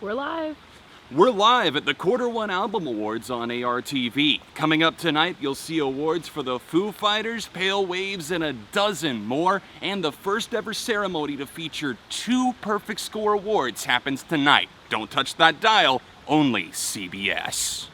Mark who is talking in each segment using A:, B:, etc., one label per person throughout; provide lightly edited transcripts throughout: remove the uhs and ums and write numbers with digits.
A: We're live.
B: We're live at the Q1 Album Awards on ARTV. Coming up tonight, you'll see awards for the Foo Fighters, Pale Waves, and a dozen more. And the first ever ceremony to feature 2 Perfect Score awards happens tonight. Don't touch that dial, only CBS.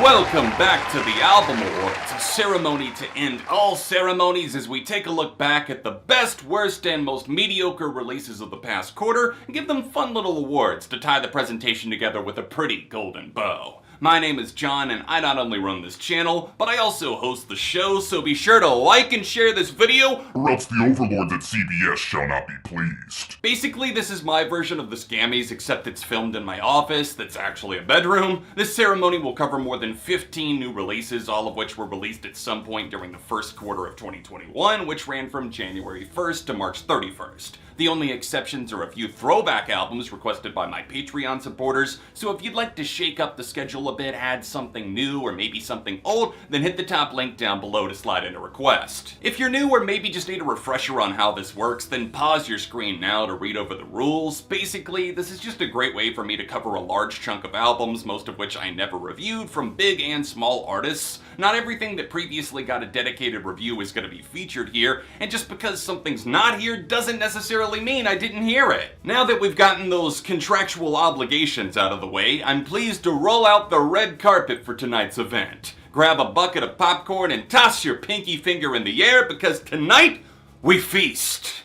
B: Welcome back to the Album Awards, a ceremony to end all ceremonies as we take a look back at the best, worst, and most mediocre releases of the past quarter and give them fun little awards to tie the presentation together with a pretty golden bow. My name is John, and I not only run this channel, but I also host the show, so be sure to like and share this video,
C: or else the overlords at CBS shall not be pleased.
B: Basically, this is my version of the Scammies, except it's filmed in my office that's actually a bedroom. This ceremony will cover more than 15 new releases, all of which were released at some point during the first quarter of 2021, which ran from January 1st to March 31st. The only exceptions are a few throwback albums requested by my Patreon supporters, so if you'd like to shake up the schedule a bit, add something new or maybe something old, then hit the top link down below to slide in a request. If you're new or maybe just need a refresher on how this works, then pause your screen now to read over the rules. Basically, this is just a great way for me to cover a large chunk of albums, most of which I never reviewed, from big and small artists. Not everything that previously got a dedicated review is going to be featured here, and just because something's not here doesn't necessarily mean I didn't hear it. Now that we've gotten those contractual obligations out of the way, I'm pleased to roll out the red carpet for tonight's event. Grab a bucket of popcorn and toss your pinky finger in the air, because tonight, we feast.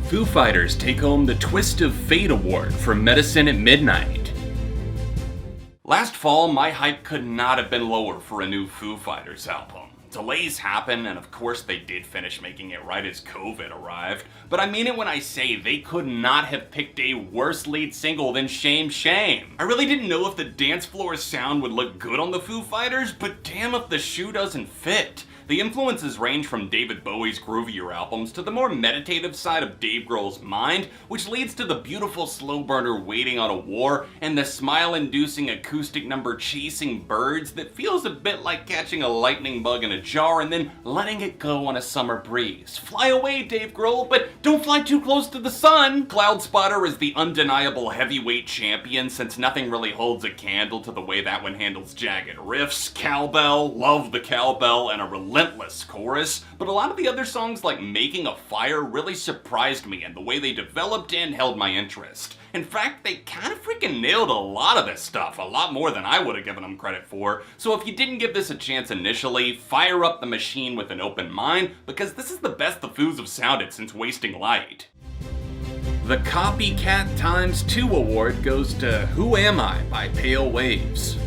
B: Foo Fighters take home the Twist of Fate Award for Medicine at Midnight. Last fall, my hype could not have been lower for a new Foo Fighters album. Delays happen, and of course they did finish making it right as COVID arrived, but I mean it when I say they could not have picked a worse lead single than Shame Shame. I really didn't know if the dance floor sound would look good on the Foo Fighters, but damn if the shoe doesn't fit. The influences range from David Bowie's groovier albums to the more meditative side of Dave Grohl's Mind, which leads to the beautiful slow burner Waiting on a War and the smile-inducing acoustic number Chasing Birds that feels a bit like catching a lightning bug in a jar and then letting it go on a summer breeze. Fly away, Dave Grohl, but don't fly too close to the sun! Cloud Spotter is the undeniable heavyweight champion, since nothing really holds a candle to the way that one handles jagged riffs, cowbell, love the cowbell, and a relentless chorus, but a lot of the other songs like Making a Fire really surprised me in the way they developed and held my interest. In fact, they kind of freaking nailed a lot of this stuff, a lot more than I would have given them credit for, so if you didn't give this a chance initially, fire up the machine with an open mind, because this is the best the Foos have sounded since Wasting Light. The Copycat x2 award goes to Who Am I by Pale Waves.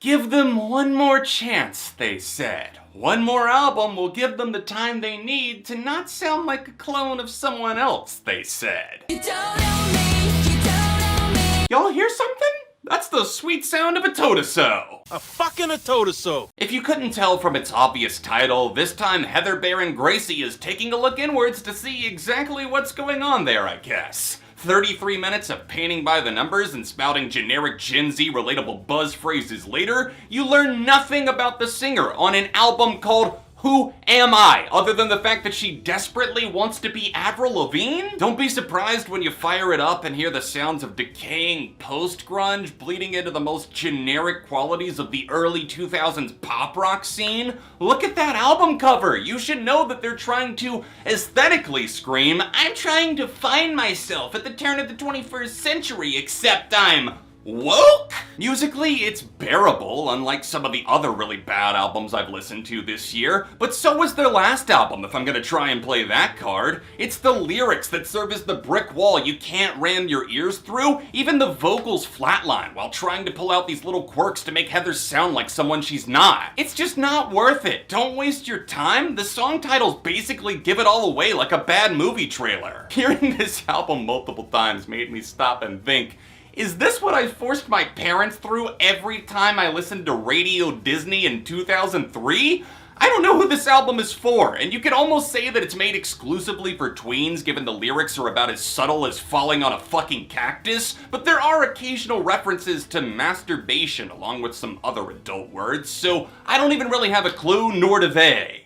B: Give them one more chance, they said. One more album will give them the time they need to not sound like a clone of someone else, they said. You don't know me, you don't know me. Y'all hear something? That's the sweet sound of a Totoso.
D: A fucking Totoso.
B: If you couldn't tell from its obvious title, this time Heather Baron Gracie is taking a look inwards to see exactly what's going on there, I guess. 33 minutes of painting by the numbers and spouting generic Gen Z relatable buzz phrases later, you learn nothing about the singer on an album called Who Am I, other than the fact that she desperately wants to be Avril Lavigne? Don't be surprised when you fire it up and hear the sounds of decaying post-grunge bleeding into the most generic qualities of the early 2000s pop rock scene. Look at that album cover! You should know that they're trying to aesthetically scream, I'm trying to find myself at the turn of the 21st century, except I'm woke? Musically, it's bearable, unlike some of the other really bad albums I've listened to this year, but so was their last album, if I'm gonna try and play that card. It's the lyrics that serve as the brick wall you can't ram your ears through. Even the vocals flatline while trying to pull out these little quirks to make Heather sound like someone she's not. It's just not worth it. Don't waste your time. The song titles basically give it all away like a bad movie trailer. Hearing this album multiple times made me stop and think, is this what I forced my parents through every time I listened to Radio Disney in 2003? I don't know who this album is for, and you could almost say that it's made exclusively for tweens given the lyrics are about as subtle as falling on a fucking cactus, but there are occasional references to masturbation along with some other adult words, so I don't even really have a clue, nor do they.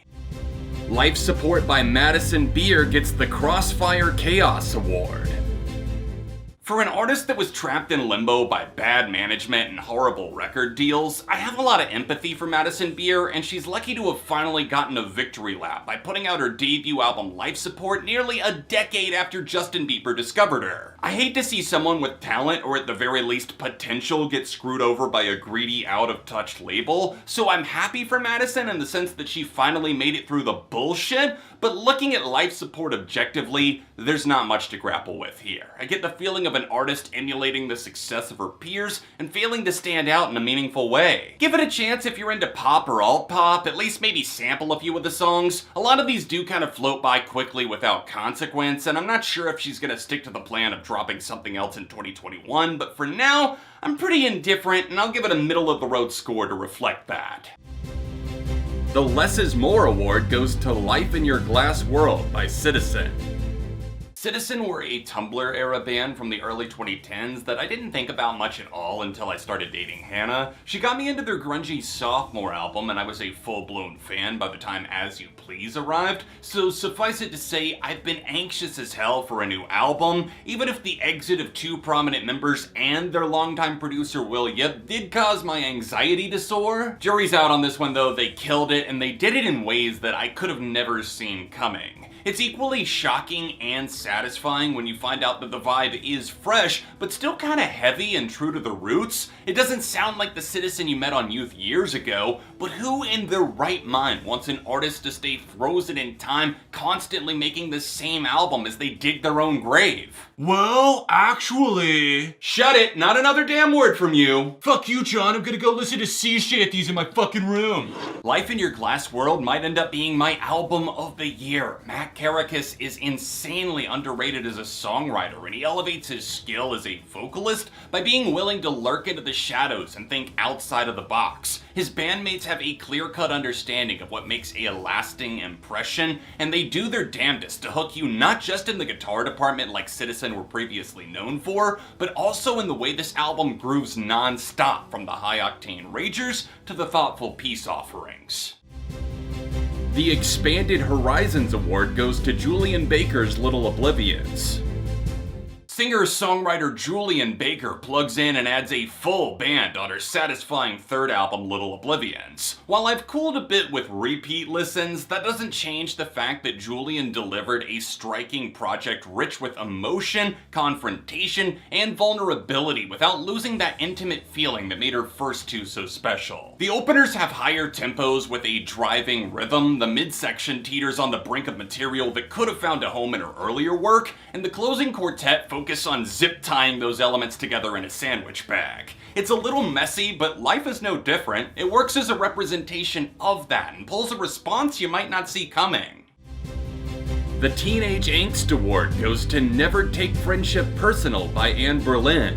B: Life Support by Madison Beer gets the Crossfire Chaos Award. For an artist that was trapped in limbo by bad management and horrible record deals, I have a lot of empathy for Madison Beer, and she's lucky to have finally gotten a victory lap by putting out her debut album Life Support nearly a decade after Justin Bieber discovered her. I hate to see someone with talent, or at the very least potential, get screwed over by a greedy, out-of-touch label, so I'm happy for Madison in the sense that she finally made it through the bullshit, but looking at Life Support objectively, there's not much to grapple with here. I get the feeling of an artist emulating the success of her peers and failing to stand out in a meaningful way. Give it a chance if you're into pop or alt pop, at least maybe sample a few of the songs. A lot of these do kind of float by quickly without consequence, and I'm not sure if she's gonna stick to the plan of dropping something else in 2021, but for now, I'm pretty indifferent and I'll give it a middle of the road score to reflect that. The Less Is More award goes to Life in Your Glass World by Citizen. Citizen were a Tumblr era band from the early 2010s that I didn't think about much at all until I started dating Hannah. She got me into their grungy sophomore album and I was a full-blown fan by the time As You Please arrived, so suffice it to say I've been anxious as hell for a new album, even if the exit of two prominent members and their longtime producer Will Yip did cause my anxiety to soar. Jury's out on this one though, they killed it and they did it in ways that I could have never seen coming. It's equally shocking and satisfying when you find out that the vibe is fresh, but still kinda heavy and true to the roots. It doesn't sound like the Citizen you met on Youth years ago, but who in their right mind wants an artist to stay frozen in time, constantly making the same album as they dig their own grave?
A: Well, actually...
B: Shut it, not another damn word from you.
A: Fuck you, John, I'm gonna go listen to sea shanties in my fucking room.
B: Life in Your Glass World might end up being my album of the year. Matt Caracas is insanely underrated as a songwriter, and he elevates his skill as a vocalist by being willing to lurk into the shadows and think outside of the box. His bandmates have a clear-cut understanding of what makes a lasting impression, and they do their damnedest to hook you not just in the guitar department like Citizen were previously known for, but also in the way this album grooves non-stop from the high-octane ragers to the thoughtful peace offerings. The Expanded Horizons Award goes to Julien Baker's Little Oblivions. Singer-songwriter Julien Baker plugs in and adds a full band on her satisfying third album, Little Oblivions. While I've cooled a bit with repeat listens, that doesn't change the fact that Julien delivered a striking project rich with emotion, confrontation, and vulnerability without losing that intimate feeling that made her first two so special. The openers have higher tempos with a driving rhythm, the midsection teeters on the brink of material that could have found a home in her earlier work, and the closing quartet focus on zip-tying those elements together in a sandwich bag. It's a little messy, but life is no different. It works as a representation of that and pulls a response you might not see coming. The Teenage Angst Award goes to Never Take Friendship Personal by Anberlin.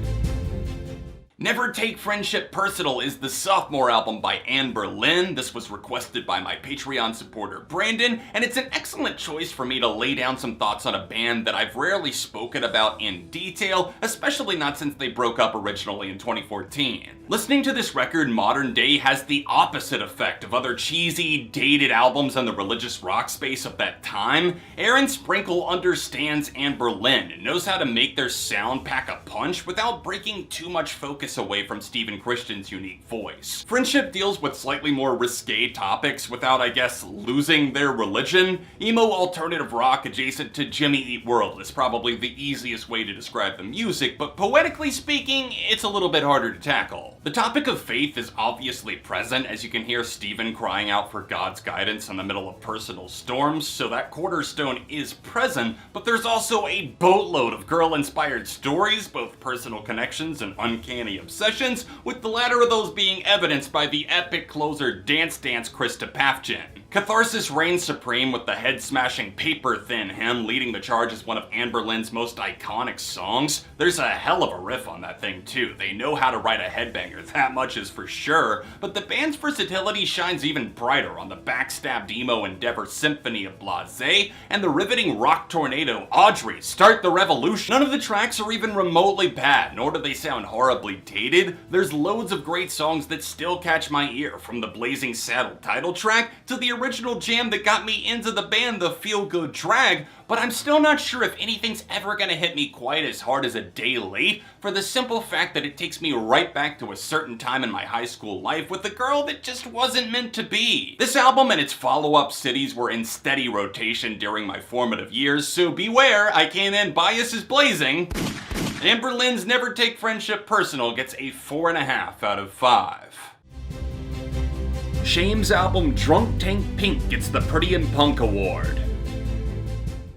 B: Never Take Friendship Personal is the sophomore album by Anberlin. This was requested by my Patreon supporter Brandon, and it's an excellent choice for me to lay down some thoughts on a band that I've rarely spoken about in detail, especially not since they broke up originally in 2014. Listening to this record modern day has the opposite effect of other cheesy, dated albums in the religious rock space of that time. Aaron Sprinkle understands Anberlin and knows how to make their sound pack a punch without breaking too much focus away from Stephen Christian's unique voice. Friendship deals with slightly more risque topics without, I guess, losing their religion. Emo alternative rock adjacent to Jimmy Eat World is probably the easiest way to describe the music, but poetically speaking, it's a little bit harder to tackle. The topic of faith is obviously present, as you can hear Stephen crying out for God's guidance in the middle of personal storms, so that cornerstone is present, but there's also a boatload of girl-inspired stories, both personal connections and uncanny obsessions, with the latter of those being evidenced by the epic closer Dance Dance Krista Pafjian. Catharsis reigns supreme with the head-smashing paper-thin hymn leading the charge as one of Anberlin's most iconic songs. There's a hell of a riff on that thing too. They know how to write a headbanger, that much is for sure, but the band's versatility shines even brighter on the backstabbed emo endeavor Symphony of Blasé and the riveting rock tornado Audrey, Start the Revolution. None of the tracks are even remotely bad, nor do they sound horribly dated. There's loads of great songs that still catch my ear, from the Blazing Saddle title track to the original jam that got me into the band, the Feel Good Drag, but I'm still not sure if anything's ever gonna hit me quite as hard as A Day Late, for the simple fact that it takes me right back to a certain time in my high school life with a girl that just wasn't meant to be. This album and its follow-up Cities were in steady rotation during my formative years, so beware, I came in biases blazing. Anberlin's Never Take Friendship Personal gets a 4.5 out of 5. Shame's album Drunk Tank Pink gets the Pretty and Punk Award.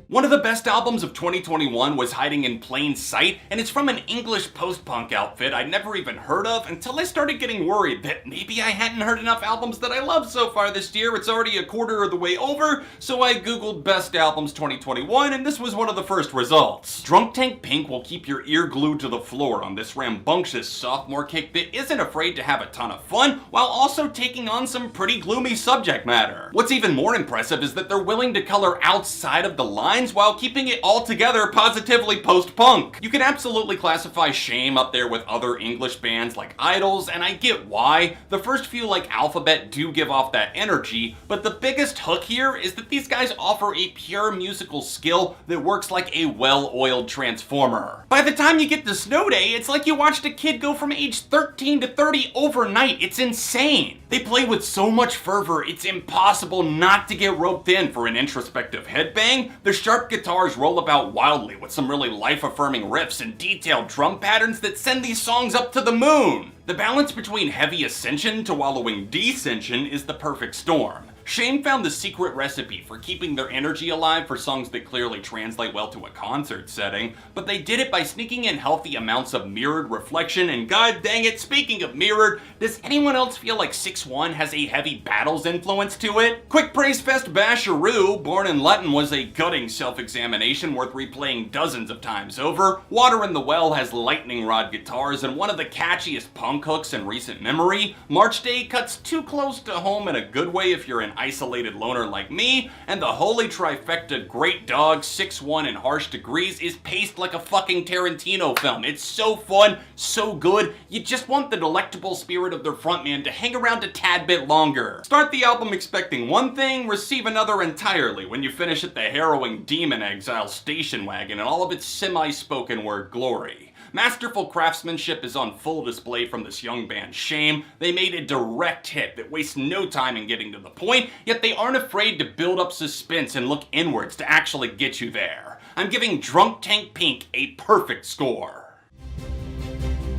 B: One of the best albums of 2021 was Hiding in Plain Sight, and it's from an English post-punk outfit I'd never even heard of until I started getting worried that maybe I hadn't heard enough albums that I loved so far this year. It's already a quarter of the way over, so I googled Best Albums 2021, and this was one of the first results. Drunk Tank Pink will keep your ear glued to the floor on this rambunctious sophomore kick that isn't afraid to have a ton of fun, while also taking on some pretty gloomy subject matter. What's even more impressive is that they're willing to color outside of the lines while keeping it all together positively post-punk. You can absolutely classify Shame up there with other English bands like Idols, and I get why. The first few like Alphabet do give off that energy, but the biggest hook here is that these guys offer a pure musical skill that works like a well-oiled transformer. By the time you get to Snow Day, it's like you watched a kid go from age 13 to 30 overnight. It's insane. They play with so much fervor, it's impossible not to get roped in for an introspective headbang. The sharp guitars roll about wildly with some really life-affirming riffs and detailed drum patterns that send these songs up to the moon. The balance between heavy ascension to wallowing descension is the perfect storm. Shame found the secret recipe for keeping their energy alive for songs that clearly translate well to a concert setting, but they did it by sneaking in healthy amounts of mirrored reflection, and god dang it, speaking of mirrored, does anyone else feel like 6-1 has a heavy Battles influence to it? Quick Praise Fest Basharoo, Born in Lutton, was a gutting self-examination worth replaying dozens of times over. Water in the Well has lightning rod guitars and one of the catchiest punk hooks in recent memory. March Day cuts too close to home in a good way if you're an isolated loner like me, and the holy trifecta Great Dog, 6-1, and Harsh Degrees is paced like a fucking Tarantino film. It's so fun, so good, you just want the delectable spirit of their frontman to hang around a tad bit longer. Start the album expecting one thing, receive another entirely when you finish at the harrowing Demon Exile station wagon and all of its semi-spoken word glory. Masterful craftsmanship is on full display from this young band Shame. They made a direct hit that wastes no time in getting to the point, yet they aren't afraid to build up suspense and look inwards to actually get you there. I'm giving Drunk Tank Pink a perfect score.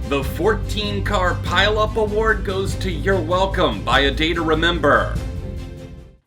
B: The 14-car Pileup Award goes to You're Welcome by A Day to Remember.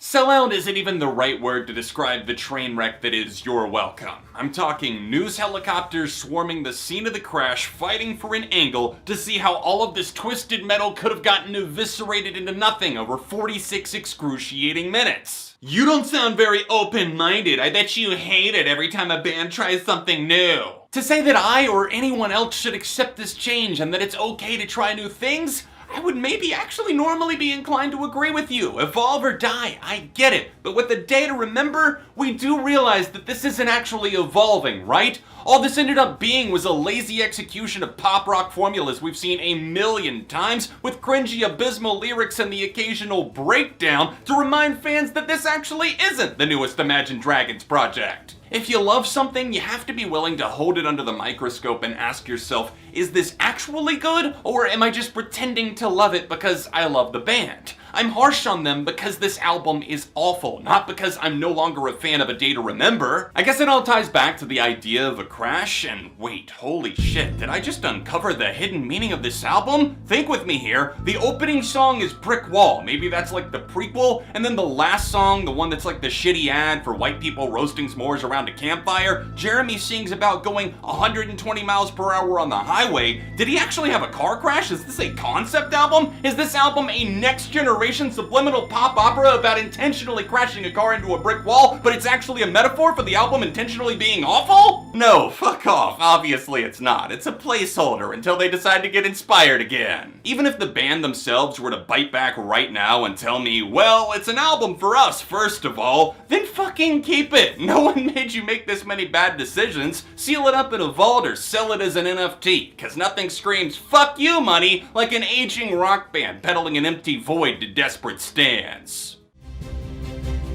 B: Sellout isn't even the right word to describe the train wreck that is You're Welcome. I'm talking news helicopters swarming the scene of the crash, fighting for an angle to see how all of this twisted metal could have gotten eviscerated into nothing over 46 excruciating minutes. You don't sound very open-minded. I bet you hate it every time a band tries something new. To say that I or anyone else should accept this change and that it's okay to try new things, I would maybe actually normally be inclined to agree with you. Evolve or die, I get it. But with A Day to Remember, we do realize that this isn't actually evolving, right? All this ended up being was a lazy execution of pop rock formulas we've seen a million times, with cringy, abysmal lyrics and the occasional breakdown to remind fans that this actually isn't the newest Imagine Dragons project. If you love something, you have to be willing to hold it under the microscope and ask yourself, is this actually good, or am I just pretending to love it because I love the band? I'm harsh on them because this album is awful, not because I'm no longer a fan of A Day to Remember. I guess it all ties back to the idea of a crash, and wait, holy shit, did I just uncover the hidden meaning of this album? Think with me here. The opening song is Brick Wall, maybe that's like the prequel, and then the last song, the one that's like the shitty ad for white people roasting s'mores around a campfire, Jeremy sings about going 120 miles per hour on the highway. Did he actually have a car crash? Is this a concept album? Is this album a next generation inspiration subliminal pop opera about intentionally crashing a car into a brick wall, but it's actually a metaphor for the album intentionally being awful? No, fuck off. Obviously it's not. It's a placeholder until they decide to get inspired again. Even if the band themselves were to bite back right now and tell me, well, it's an album for us, first of all, then fucking keep it. No one made you make this many bad decisions. Seal it up in a vault or sell it as an NFT, cause nothing screams fuck you money like an aging rock band peddling an empty void to desperate stans.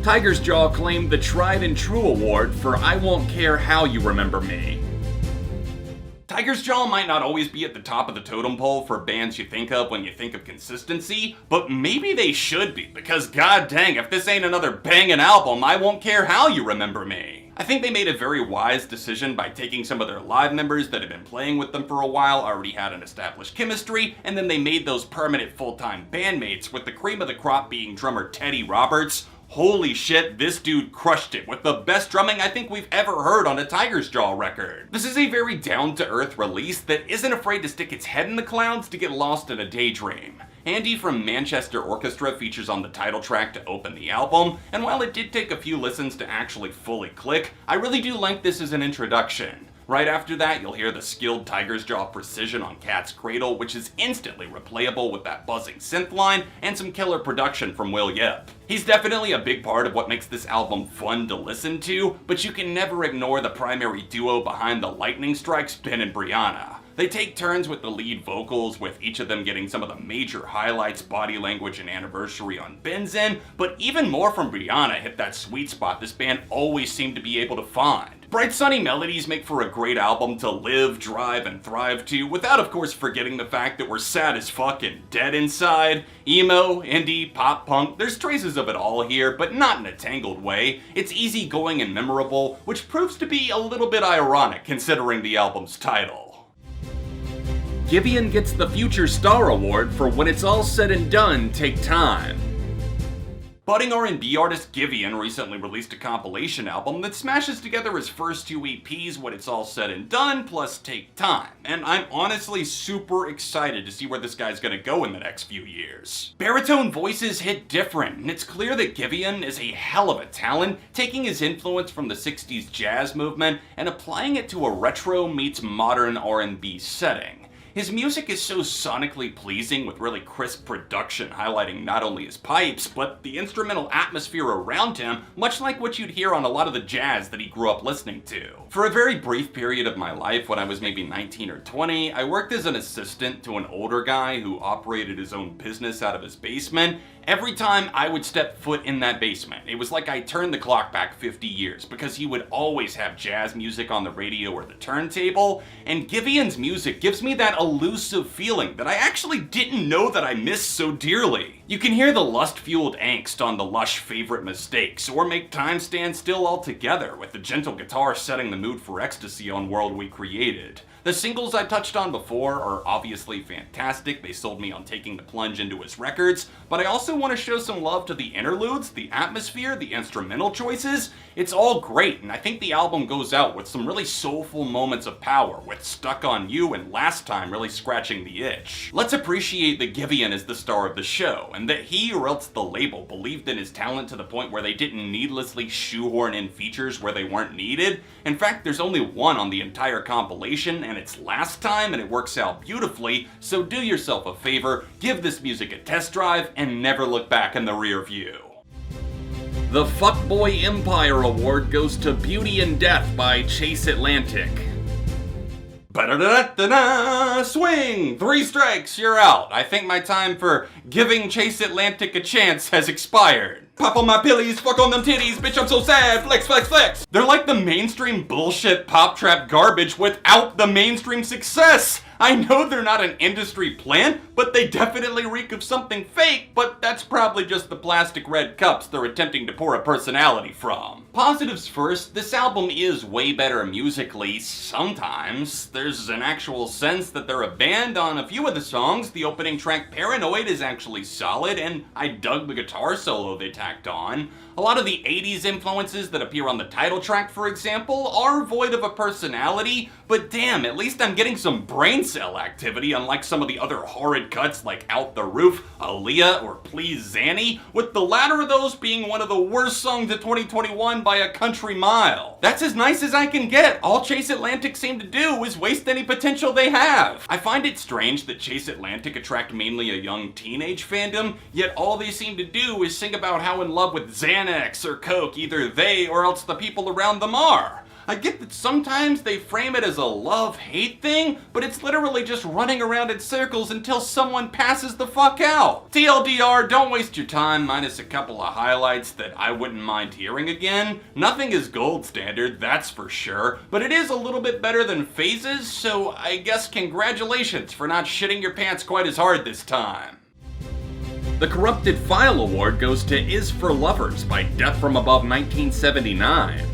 B: Tiger's Jaw claimed the Tried and True Award for I Won't Care How You Remember Me. Tiger's Jaw might not always be at the top of the totem pole for bands you think of when you think of consistency, but maybe they should be, because god dang, if this ain't another bangin' album, I won't care how you remember me. I think they made a very wise decision by taking some of their live members that had been playing with them for a while, already had an established chemistry, and then they made those permanent full-time bandmates, with the cream of the crop being drummer Teddy Roberts. Holy shit, this dude crushed it with the best drumming I think we've ever heard on a Tiger's Jaw record. This is a very down-to-earth release that isn't afraid to stick its head in the clouds to get lost in a daydream. Andy from Manchester Orchestra features on the title track to open the album, and while it did take a few listens to actually fully click, I really do like this as an introduction. Right after that, you'll hear the skilled Tiger's Jaw precision on Cat's Cradle, which is instantly replayable with that buzzing synth line and some killer production from Will Yip. He's definitely a big part of what makes this album fun to listen to, but you can never ignore the primary duo behind the lightning strikes, Ben and Brianna. They take turns with the lead vocals, with each of them getting some of the major highlights, body language, and anniversary on Ben's end, but even more from Brianna hit that sweet spot this band always seemed to be able to find. Bright sunny melodies make for a great album to live, drive, and thrive to, without of course forgetting the fact that we're sad as fuck and dead inside. Emo, indie, pop punk, there's traces of it all here, but not in a tangled way. It's easygoing and memorable, which proves to be a little bit ironic considering the album's title. Giveon gets the Future Star Award for When It's All Said and Done, Take Time. Budding R&B artist Giveon recently released a compilation album that smashes together his first two EPs, When It's All Said and Done, plus Take Time. And I'm honestly super excited to see where this guy's gonna go in the next few years. Baritone voices hit different, and it's clear that Giveon is a hell of a talent, taking his influence from the 60s jazz movement and applying it to a retro meets modern R&B setting. His music is so sonically pleasing with really crisp production highlighting not only his pipes, but the instrumental atmosphere around him, much like what you'd hear on a lot of the jazz that he grew up listening to. For a very brief period of my life, when I was maybe 19 or 20, I worked as an assistant to an older guy who operated his own business out of his basement. Every time I would step foot in that basement, it was like I turned the clock back 50 years, because he would always have jazz music on the radio or the turntable, and Giveon's music gives me that elusive feeling that I actually didn't know that I missed so dearly. You can hear the lust-fueled angst on the lush favorite mistakes, or make time stand still altogether, with the gentle guitar setting the mood for ecstasy on World We Created. The singles I touched on before are obviously fantastic, they sold me on taking the plunge into his records, but I also want to show some love to the interludes, the atmosphere, the instrumental choices. It's all great, and I think the album goes out with some really soulful moments of power, with Stuck on You and Last Time really scratching the itch. Let's appreciate that Giveon is the star of the show, and that he, or else the label, believed in his talent to the point where they didn't needlessly shoehorn in features where they weren't needed. In fact, there's only one on the entire compilation, and it's Last Time, and it works out beautifully, so do yourself a favor, give this music a test drive, and never look back in the rear view. The Fuckboy Empire Award goes to Beauty and Death by Chase Atlantic. Ba-da-da-da-da-da! Swing! 3 strikes, you're out. I think my time for giving Chase Atlantic a chance has expired. Pop on my pillies, fuck on them titties, bitch I'm so sad, flex, flex, flex! They're like the mainstream bullshit pop trap garbage without the mainstream success! I know they're not an industry plant, but they definitely reek of something fake, but that's probably just the plastic red cups they're attempting to pour a personality from. Positives first, this album is way better musically sometimes. There's an actual sense that they're a band on a few of the songs. The opening track Paranoid is actually solid, and I dug the guitar solo they tacked on. A lot of the 80s influences that appear on the title track, for example, are void of a personality, but damn, at least I'm getting some brain incel activity, unlike some of the other horrid cuts like Out the Roof, Aaliyah, or Please Zanny, with the latter of those being one of the worst songs of 2021 by a country mile. That's as nice as I can get. All Chase Atlantic seem to do is waste any potential they have. I find it strange that Chase Atlantic attract mainly a young teenage fandom, yet all they seem to do is sing about how in love with Xanax or Coke either they or else the people around them are. I get that sometimes they frame it as a love-hate thing, but it's literally just running around in circles until someone passes the fuck out. TLDR, don't waste your time, minus a couple of highlights that I wouldn't mind hearing again. Nothing is gold standard, that's for sure, but it is a little bit better than Phases, so I guess congratulations for not shitting your pants quite as hard this time. The Corrupted File Award goes to Is for Lovers by Death from Above 1979.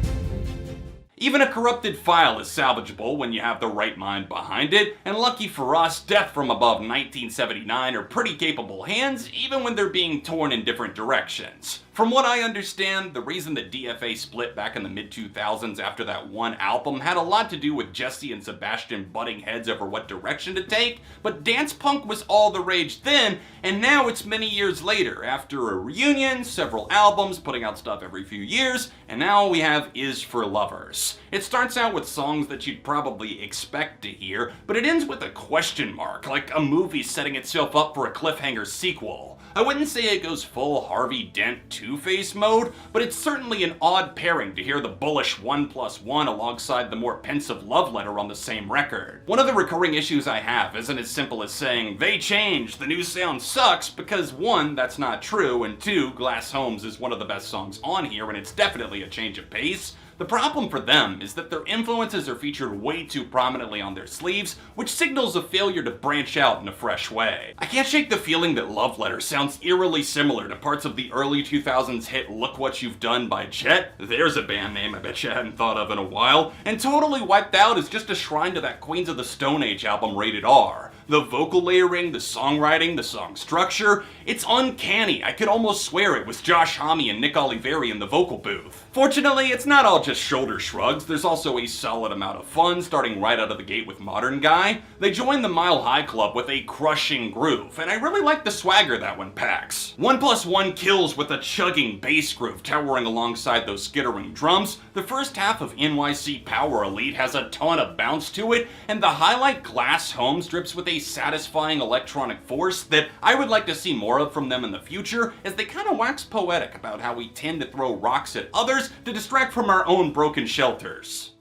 B: Even a corrupted file is salvageable when you have the right mind behind it, and lucky for us, Death from Above 1979 are pretty capable hands, even when they're being torn in different directions. From what I understand, the reason that DFA split back in the mid-2000s after that one album had a lot to do with Jesse and Sebastian butting heads over what direction to take, but dance punk was all the rage then, and now it's many years later, after a reunion, several albums, putting out stuff every few years, and now we have Is for Lovers. It starts out with songs that you'd probably expect to hear, but it ends with a question mark, like a movie setting itself up for a cliffhanger sequel. I wouldn't say it goes full Harvey Dent Two-Face mode, but it's certainly an odd pairing to hear the bullish 1+1 alongside the more pensive love letter on the same record. One of the recurring issues I have isn't as simple as saying, they changed, the new sound sucks, because one, that's not true, and two, Glass Homes is one of the best songs on here and it's definitely a change of pace. The problem for them is that their influences are featured way too prominently on their sleeves, which signals a failure to branch out in a fresh way. I can't shake the feeling that Love Letter sounds eerily similar to parts of the early 2000s hit Look What You've Done by Chet, there's a band name I bet you hadn't thought of in a while, and Totally Wiped Out is just a shrine to that Queens of the Stone Age album Rated R. The vocal layering, the songwriting, the song structure, it's uncanny. I could almost swear it was Josh Homme and Nick Oliveri in the vocal booth. Fortunately, it's not all just shoulder shrugs, there's also a solid amount of fun, starting right out of the gate with Modern Guy. They joined the Mile High Club with a crushing groove, and I really like the swagger that one packs. 1+1 kills with a chugging bass groove towering alongside those skittering drums. The first half of NYC Power Elite has a ton of bounce to it, and the highlight Glass Homes drips with a satisfying electronic force that I would like to see more of from them in the future, as they kind of wax poetic about how we tend to throw rocks at others to distract from our own broken shelters.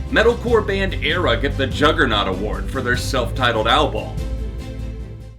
B: Metalcore band ERRA get the Juggernaut Award for their self-titled album.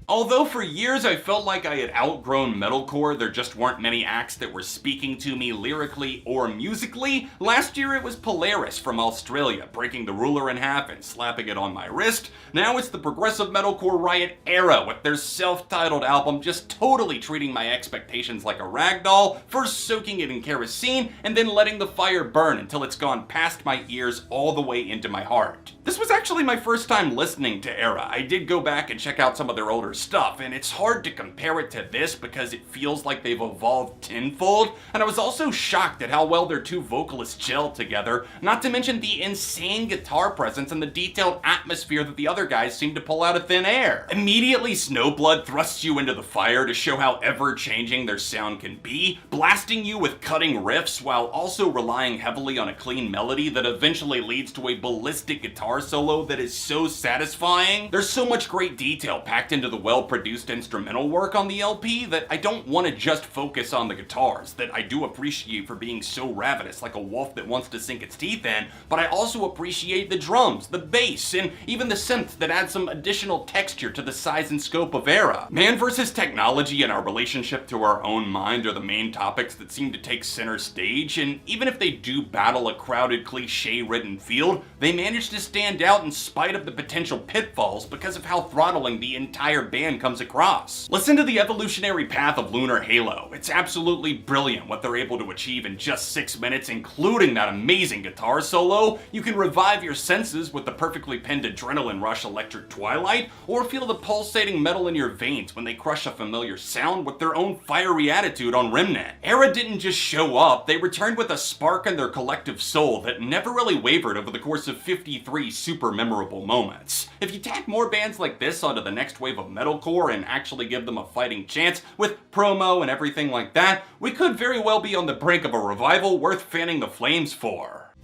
B: Although for years I felt like I had outgrown metalcore, there just weren't many acts that were speaking to me lyrically or musically, last year it was Polaris from Australia, breaking the ruler in half and slapping it on my wrist. Now it's the progressive metalcore riot ERRA with their self-titled album just totally treating my expectations like a ragdoll, first soaking it in kerosene and then letting the fire burn until it's gone past my ears all the way into my heart. This was actually my first time listening to ERRA. I did go back and check out some of their older stuff, and it's hard to compare it to this because it feels like they've evolved tenfold, and I was also shocked at how well their two vocalists gel together, not to mention the insane guitar presence and the detailed atmosphere that the other guys seem to pull out of thin air. Immediately, Snowblood thrusts you into the fire to show how ever-changing their sound can be, blasting you with cutting riffs while also relying heavily on a clean melody that eventually leads to a ballistic guitar solo that is so satisfying. There's so much great detail packed into the well-produced instrumental work on the LP that I don't want to just focus on the guitars, that I do appreciate for being so ravenous like a wolf that wants to sink its teeth in, but I also appreciate the drums, the bass, and even the synth that adds some additional texture to the size and scope of ERRA. Man versus technology and our relationship to our own mind are the main topics that seem to take center stage, and even if they do battle a crowded, cliche-ridden field, they manage to stand out in spite of the potential pitfalls because of how throttling the entire band comes across. Listen to the evolutionary path of Lunar Halo. It's absolutely brilliant what they're able to achieve in just 6 minutes, including that amazing guitar solo. You can revive your senses with the perfectly penned adrenaline rush Electric Twilight, or feel the pulsating metal in your veins when they crush a familiar sound with their own fiery attitude on Remnant. ERRA didn't just show up, they returned with a spark in their collective soul that never really wavered over the course of 53 super memorable moments. If you tack more bands like this onto the next wave of metalcore and actually give them a fighting chance with promo and everything like that, we could very well be on the brink of a revival worth fanning the flames for.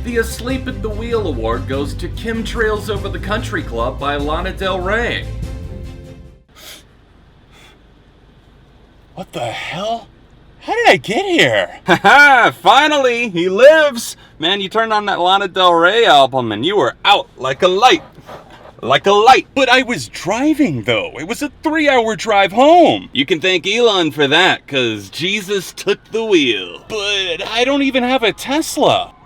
B: The Asleep at the Wheel award goes to Chemtrails Over the Country Club by Lana Del Rey.
D: What the hell? How did I get here?
E: Haha, finally, he lives! Man, you turned on that Lana Del Rey album and you were out like a light. Like a light.
D: But I was driving though. It was a 3-hour drive home.
E: You can thank Elon for that, cause Jesus took the wheel.
D: But I don't even have a Tesla.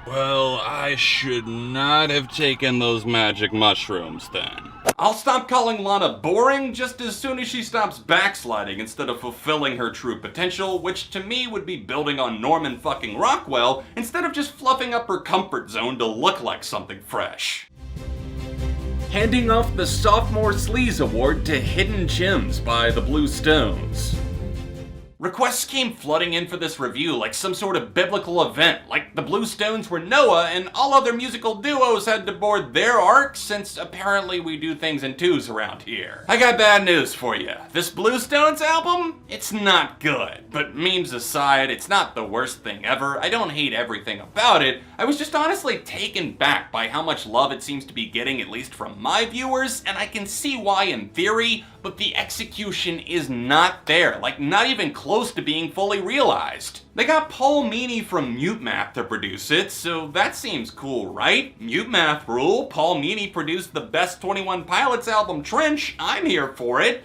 E: Well, I should not have taken those magic mushrooms then.
B: I'll stop calling Lana boring just as soon as she stops backsliding instead of fulfilling her true potential, which to me would be building on Norman fucking Rockwell instead of just fluffing up her comfort zone to look like something fresh. Handing off the Sophomore Sleaze Award to Hidden Gems by the Blue Stones. Requests came flooding in for this review like some sort of biblical event, like the Blue Stones were Noah and all other musical duos had to board their ark since apparently we do things in twos around here. I got bad news for you. This Blue Stones album? It's not good. But memes aside, it's not the worst thing ever. I don't hate everything about it. I was just honestly taken back by how much love it seems to be getting, at least from my viewers, and I can see why in theory, but the execution is not there, like not even close to being fully realized. They got Paul Meany from Mute Math to produce it, so that seems cool, right? Mute Math rule, Paul Meany produced the best 21 Pilots album Trench, I'm here for it.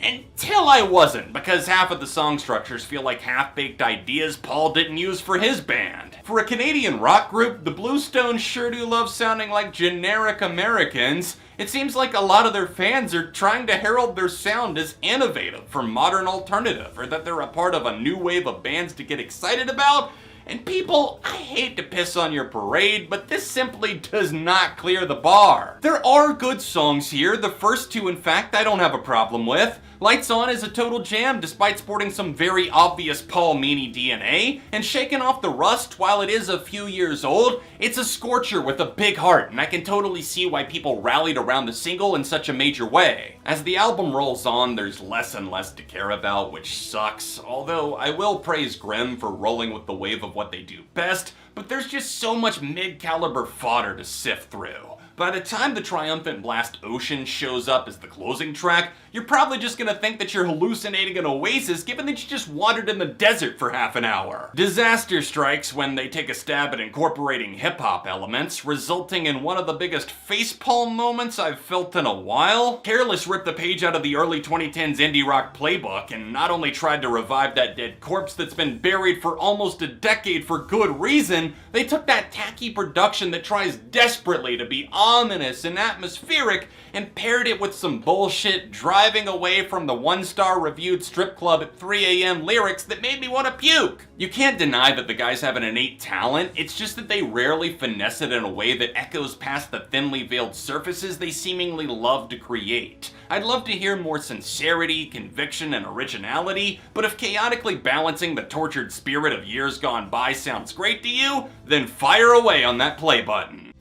B: Until I wasn't, because half of the song structures feel like half-baked ideas Paul didn't use for his band. For a Canadian rock group, the Blue Stones sure do love sounding like generic Americans. It seems like a lot of their fans are trying to herald their sound as innovative for modern alternative, or that they're a part of a new wave of bands to get excited about. And people, I hate to piss on your parade, but this simply does not clear the bar. There are good songs here, the first two in fact I don't have a problem with. Lights On is a total jam despite sporting some very obvious Paul Meany DNA, and Shaking Off the Rust, while it is a few years old, it's a scorcher with a big heart, and I can totally see why people rallied around the single in such a major way. As the album rolls on, there's less and less to care about, which sucks, although I will praise Grimm for rolling with the wave of what they do best, but there's just so much mid-caliber fodder to sift through. By the time the triumphant blast Ocean shows up as the closing track, you're probably just gonna think that you're hallucinating an oasis given that you just wandered in the desert for half an hour. Disaster strikes when they take a stab at incorporating hip-hop elements, resulting in one of the biggest facepalm moments I've felt in a while. Careless ripped the page out of the early 2010s indie rock playbook and not only tried to revive that dead corpse that's been buried for almost a decade for good reason, they took that tacky production that tries desperately to be ominous and atmospheric and paired it with some bullshit driving away from the 1-star reviewed strip club at 3 a.m. lyrics that made me want to puke. You can't deny that the guys have an innate talent, it's just that they rarely finesse it in a way that echoes past the thinly veiled surfaces they seemingly love to create. I'd love to hear more sincerity, conviction, and originality, but if chaotically balancing the tortured spirit of years gone by sounds great to you, then fire away on that play button.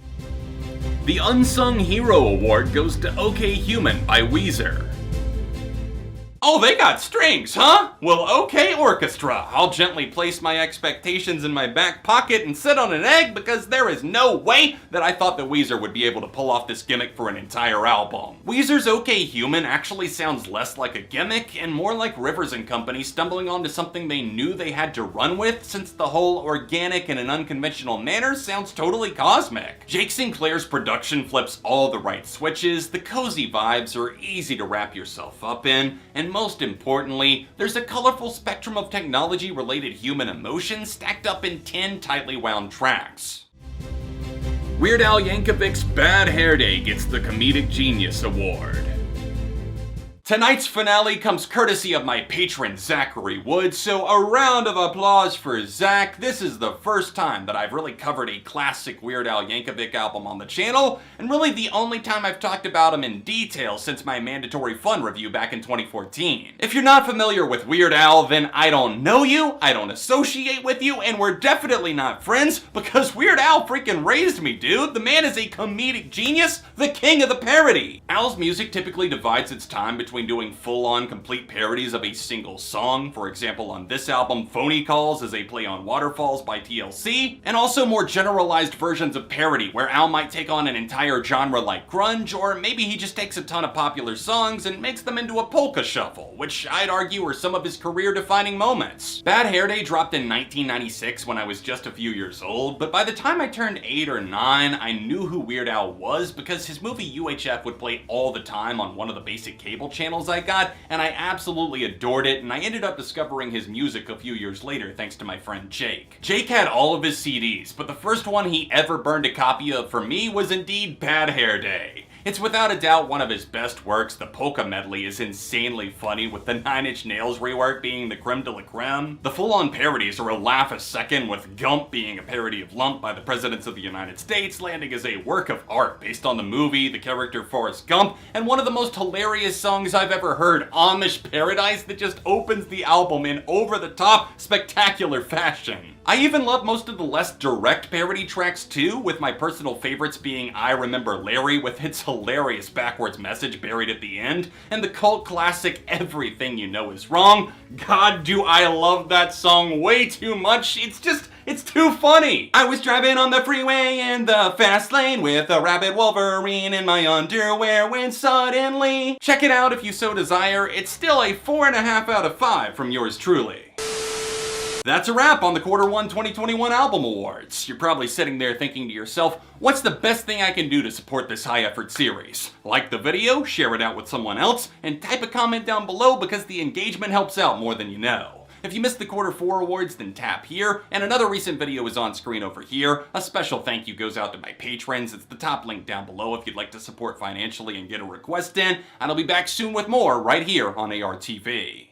B: The Unsung Hero Award goes to OK Human by Weezer. Oh, they got strings, huh? Well, okay, orchestra. I'll gently place my expectations in my back pocket and sit on an egg because there is no way that I thought that Weezer would be able to pull off this gimmick for an entire album. Weezer's OK Human actually sounds less like a gimmick and more like Rivers and Company stumbling onto something they knew they had to run with, since the whole organic in an unconventional manner sounds totally cosmic. Jake Sinclair's production flips all the right switches, the cozy vibes are easy to wrap yourself up in, and most importantly, there's a colorful spectrum of technology-related human emotions stacked up in 10 tightly wound tracks. Weird Al Yankovic's Bad Hair Day gets the Comedic Genius Award. Tonight's finale comes courtesy of my patron Zachary Wood, so a round of applause for Zach. This is the first time that I've really covered a classic Weird Al Yankovic album on the channel, and really the only time I've talked about him in detail since my Mandatory Fun review back in 2014. If you're not familiar with Weird Al, then I don't know you, I don't associate with you, and we're definitely not friends, because Weird Al freaking raised me, dude. The man is a comedic genius, the king of the parody. Al's music typically divides its time between doing full-on complete parodies of a single song. For example, on this album, Phony Calls is a play on Waterfalls by TLC, and also more generalized versions of parody, where Al might take on an entire genre like grunge, or maybe he just takes a ton of popular songs and makes them into a polka shuffle, which I'd argue are some of his career-defining moments. Bad Hair Day dropped in 1996 when I was just a few years old, but by the time I turned 8 or 9, I knew who Weird Al was because his movie UHF would play all the time on one of the basic cable channels I got, and I absolutely adored it, and I ended up discovering his music a few years later thanks to my friend Jake. Jake had all of his CDs, but the first one he ever burned a copy of for me was indeed Bad Hair Day. It's without a doubt one of his best works. The polka medley is insanely funny, with the 9 Inch Nails rework being the creme de la creme. The full-on parodies are a laugh a second, with Gump being a parody of Lump by the Presidents of the United States, landing as a work of art based on the movie, the character Forrest Gump, and one of the most hilarious songs I've ever heard, Amish Paradise, that just opens the album in over-the-top, spectacular fashion. I even love most of the less direct parody tracks too, with my personal favorites being I Remember Larry with its hilarious backwards message buried at the end, and the cult classic Everything You Know Is Wrong. God, do I love that song way too much. It's too funny. I was driving on the freeway in the fast lane with a rabid Wolverine in my underwear when suddenly... Check it out if you so desire. It's still a 4.5 out of 5 from yours truly. That's a wrap on the Q1 2021 Album Awards. You're probably sitting there thinking to yourself, what's the best thing I can do to support this high-effort series? Like the video, share it out with someone else, and type a comment down below because the engagement helps out more than you know. If you missed the Q4 awards, then tap here, and another recent video is on screen over here. A special thank you goes out to my patrons. It's the top link down below if you'd like to support financially and get a request in, and I'll be back soon with more right here on ARTV.